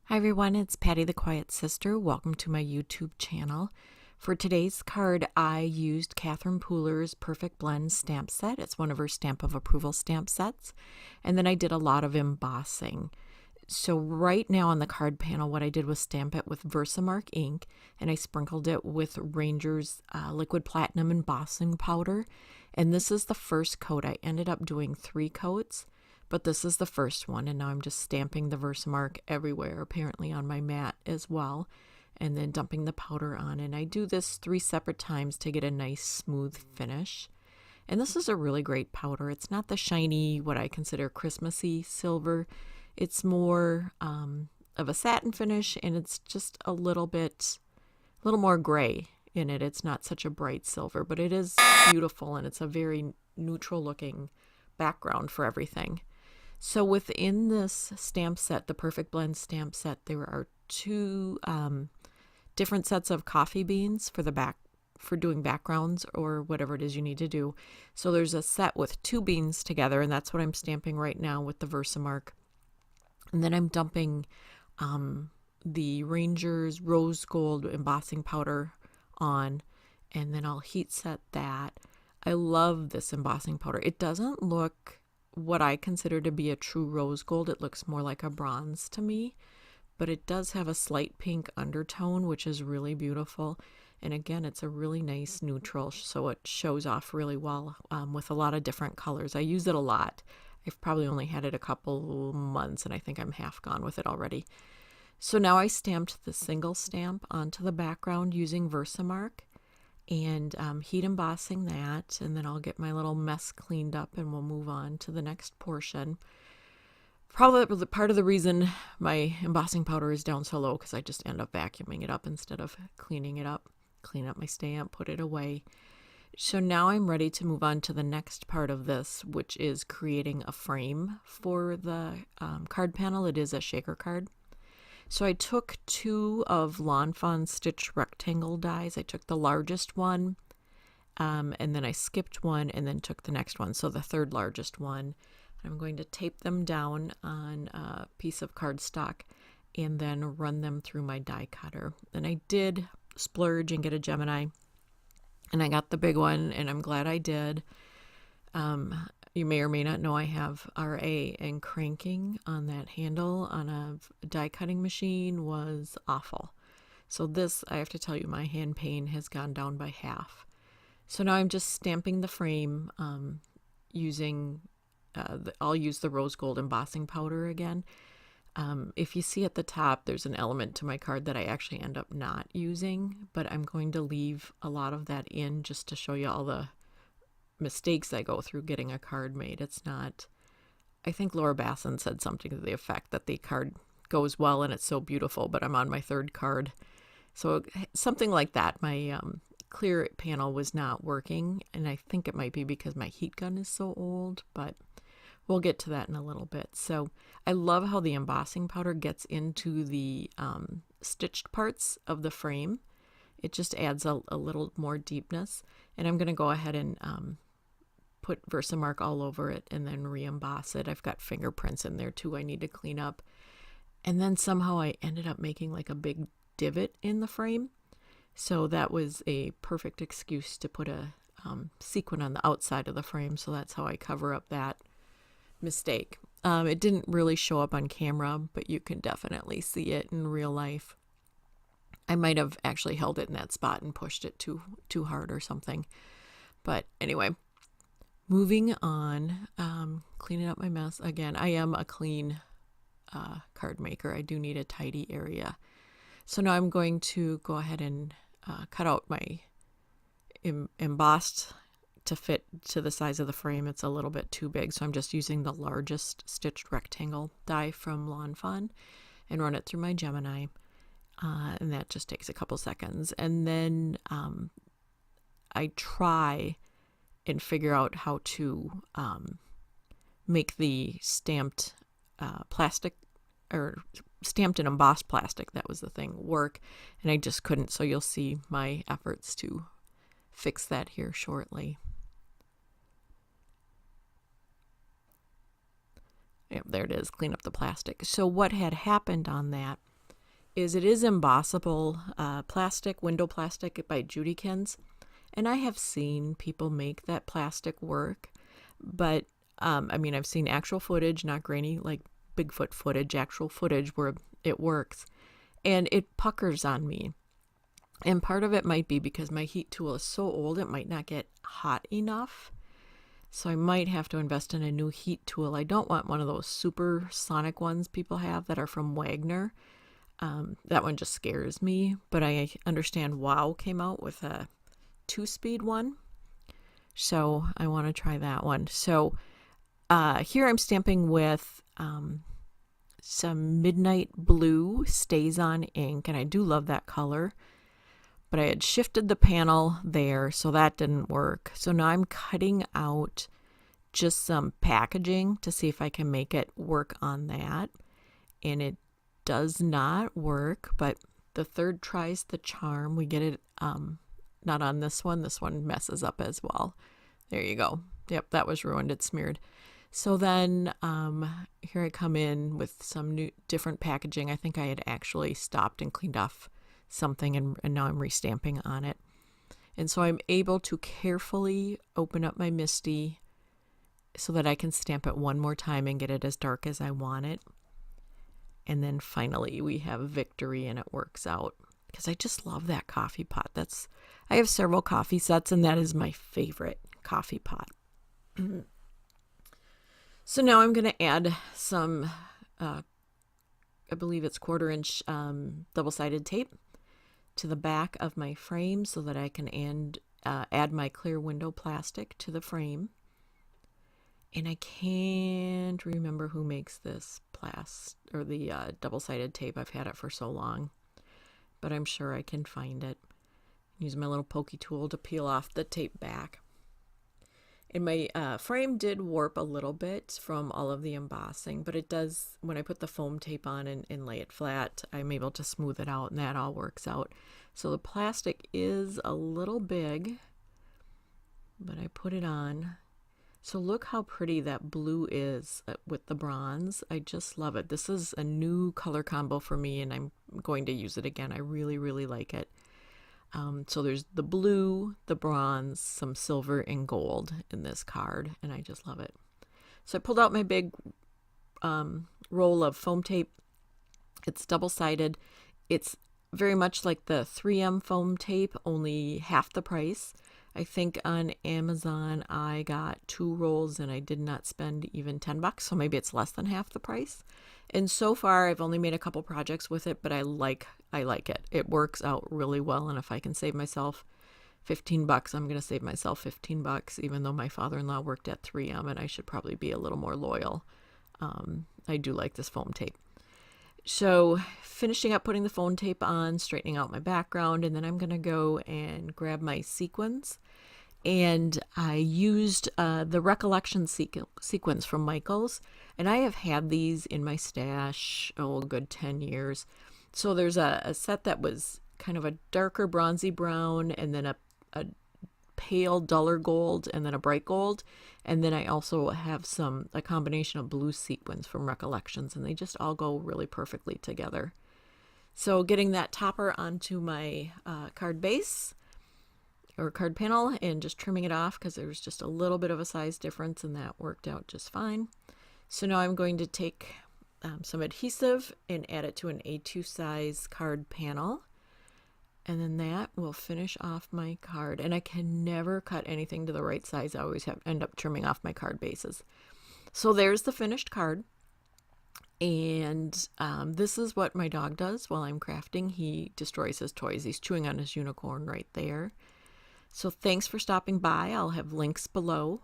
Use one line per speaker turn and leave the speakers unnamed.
Hi everyone, it's Patty the Quiet Sister. Welcome to my YouTube channel. For today's card, I used Catherine Pooler's Perfect Blend stamp set. It's one of her Stamp of Approval stamp sets. And then I did a lot of embossing. So right now on the card panel, what I did was stamp it with Versamark ink, and I sprinkled it with Ranger's Liquid Platinum embossing powder. And this is the first coat. I ended up doing 3 coats. But this is the first one, and now I'm just stamping the Versamark everywhere, apparently on my mat as well, and then dumping the powder on. And I do this 3 separate times to get a nice smooth finish. And this is a really great powder. It's not the shiny, what I consider Christmassy silver. It's more of a satin finish, and it's just a little more gray in it. It's not such a bright silver, but it is beautiful, and it's a very neutral looking background for everything. So within this stamp set, the Perfect Blend stamp set, there are 2 different sets of coffee beans for doing backgrounds or whatever it is you need to do. So there's a set with 2 beans together, and that's what I'm stamping right now with the Versamark. And then I'm dumping the Ranger's Rose Gold embossing powder on, and then I'll heat set that. I love this embossing powder. It doesn't look what I consider to be a true rose gold. It looks more like a bronze to me, but it does have a slight pink undertone, which is really beautiful. And again, it's a really nice neutral, so it shows off really well with a lot of different colors. I use it a lot. I've probably only had it a couple months, and I think I'm half gone with it already. So now I stamped the single stamp onto the background using Versamark, and heat embossing that, and then I'll get my little mess cleaned up and we'll move on to the next portion. Probably part of the reason my embossing powder is down so low because I just end up vacuuming it up instead of cleaning it up. Clean up my stamp, put it away. So now I'm ready to move on to the next part of this, which is creating a frame for the card panel. It is a shaker card. So I took 2 of Lawn Fawn Stitch rectangle dies. I took the largest one, and then I skipped one and then took the next one, so the 3rd largest one. I'm going to tape them down on a piece of cardstock and then run them through my die cutter. And I did splurge and get a Gemini, and I got the big one, and I'm glad I did. You may or may not know I have RA, and cranking on that handle on a die cutting machine was awful. So this, I have to tell you, my hand pain has gone down by half. So now I'm just stamping the frame using, I'll use the rose gold embossing powder again. If you see at the top, there's an element to my card that I actually end up not using, but I'm going to leave a lot of that in just to show you all the mistakes I go through getting a card made. It's not, I think Laura Basson said something to the effect that the card goes well and it's so beautiful, but I'm on my 3rd card. So something like that. My clear panel was not working, and I think it might be because my heat gun is so old, but we'll get to that in a little bit. So I love how the embossing powder gets into the stitched parts of the frame. It just adds a little more deepness, and I'm going to go ahead and put Versamark all over it and then re-emboss it. I've got fingerprints in there too I need to clean up. And then somehow I ended up making like a big divot in the frame. So that was a perfect excuse to put a sequin on the outside of the frame. So that's how I cover up that mistake. It didn't really show up on camera, but you can definitely see it in real life. I might have actually held it in that spot and pushed it too hard or something. But anyway, moving on, cleaning up my mess. Again, I am a clean card maker. I do need a tidy area. So now I'm going to go ahead and cut out my embossed to fit to the size of the frame. It's a little bit too big, so I'm just using the largest stitched rectangle die from Lawn Fawn and run it through my Gemini. And that just takes a couple seconds. And then I try and figure out how to make the stamped plastic, or stamped and embossed plastic, that was the thing, work. And I just couldn't, so you'll see my efforts to fix that here shortly. Yep, there it is, clean up the plastic. So what had happened on that is it is embossable plastic, window plastic by Judykins. And I have seen people make that plastic work, but I mean, I've seen actual footage, not grainy like Bigfoot footage, actual footage where it works, and it puckers on me. And part of it might be because my heat tool is so old, it might not get hot enough. So I might have to invest in a new heat tool. I don't want one of those supersonic ones people have that are from Wagner. That one just scares me, but I understand WOW came out with a 2-speed one. So I want to try that one. So here I'm stamping with some Midnight Blue StazOn ink, and I do love that color. But I had shifted the panel there, so that didn't work. So now I'm cutting out just some packaging to see if I can make it work on that. And it does not work, but the third try's the charm. We get it not on this one. This one messes up as well. There you go. Yep, that was ruined. It's smeared. So then here I come in with some new different packaging. I think I had actually stopped and cleaned off something, and now I'm restamping on it. And so I'm able to carefully open up my MISTI so that I can stamp it one more time and get it as dark as I want it. And then finally we have victory, and it works out because I just love that coffee pot. I have several coffee sets, and that is my favorite coffee pot. So now I'm going to add some, I believe it's 1/4-inch double-sided tape to the back of my frame so that I can add my clear window plastic to the frame. And I can't remember who makes this the double-sided tape. I've had it for so long, but I'm sure I can find it. Use my little pokey tool to peel off the tape back. And my frame did warp a little bit from all of the embossing, but it does, when I put the foam tape on and lay it flat, I'm able to smooth it out, and that all works out. So the plastic is a little big, but I put it on. So look how pretty that blue is with the bronze. I just love it. This is a new color combo for me, and I'm going to use it again. I really, really like it. So there's the blue, the bronze, some silver, and gold in this card, and I just love it. So I pulled out my big roll of foam tape. It's double-sided. It's very much like the 3M foam tape, only half the price. I think on Amazon I got 2 rolls, and I did not spend even $10, so maybe it's less than half the price. And so far I've only made a couple projects with it, but I like it. It works out really well, and if I can save myself $15, I'm going to save myself $15, even though my father-in-law worked at 3M, and I should probably be a little more loyal. I do like this foam tape. So finishing up putting the foam tape on, straightening out my background, and then I'm going to go and grab my sequins. And I used the Recollection sequins from Michaels, and I have had these in my stash, a good 10 years. So there's a set that was kind of a darker bronzy brown, and then a pale duller gold, and then a bright gold. And then I also have a combination of blue sequins from Recollections, and they just all go really perfectly together. So getting that topper onto my card base or card panel and just trimming it off because there was just a little bit of a size difference, and that worked out just fine. So now I'm going to take some adhesive and add it to an A2 size card panel, and then that will finish off my card. And I can never cut anything to the right size. I always end up trimming off my card bases. So there's the finished card. And this is what my dog does while I'm crafting. He destroys his toys. He's chewing on his unicorn right there. So thanks for stopping by. I'll have links below